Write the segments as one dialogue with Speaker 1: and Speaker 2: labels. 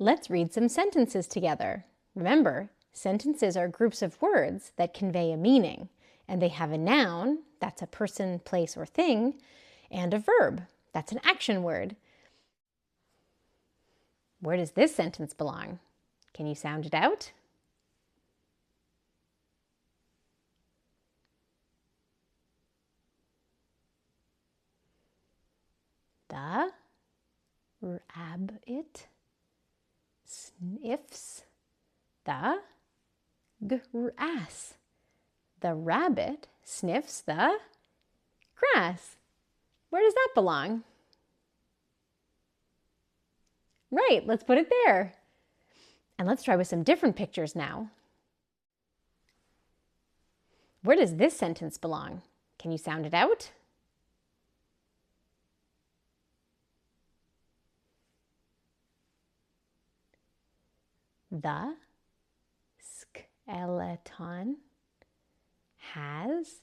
Speaker 1: Let's read some sentences together. Remember, sentences are groups of words that convey a meaning, and they have a noun, that's a person, place, or thing, and a verb, that's an action word. Where does this sentence belong? Can you sound it out? The rabbit sniffs the grass. The rabbit sniffs the grass. Where does that belong? Right, let's put it there. And let's try with some different pictures now. Where does this sentence belong? Can you sound it out? The skeleton has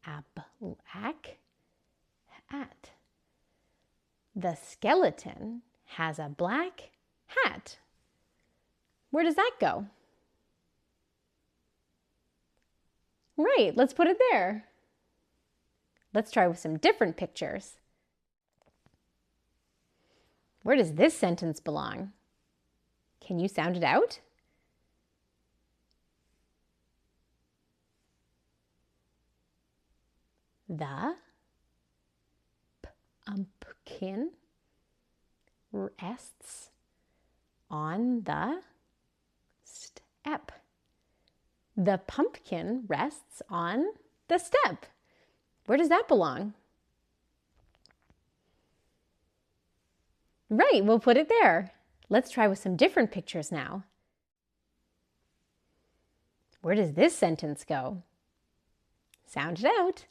Speaker 1: a black hat. The skeleton has a black hat. Where does that go? Right, let's put it there. Let's try with some different pictures. Where does this sentence belong? Can you sound it out? The pumpkin rests on the step. The pumpkin rests on the step. Where does that belong? Right, we'll put it there. Let's try with some different pictures now. Where does this sentence go? Sound it out.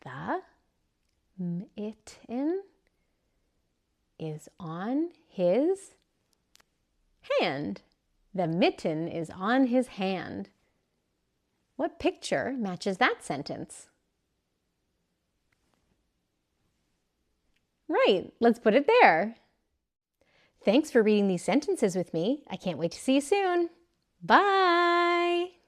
Speaker 1: The mitten is on his hand. The mitten is on his hand. What picture matches that sentence? Right, let's put it there. Thanks for reading these sentences with me. I can't wait to see you soon. Bye!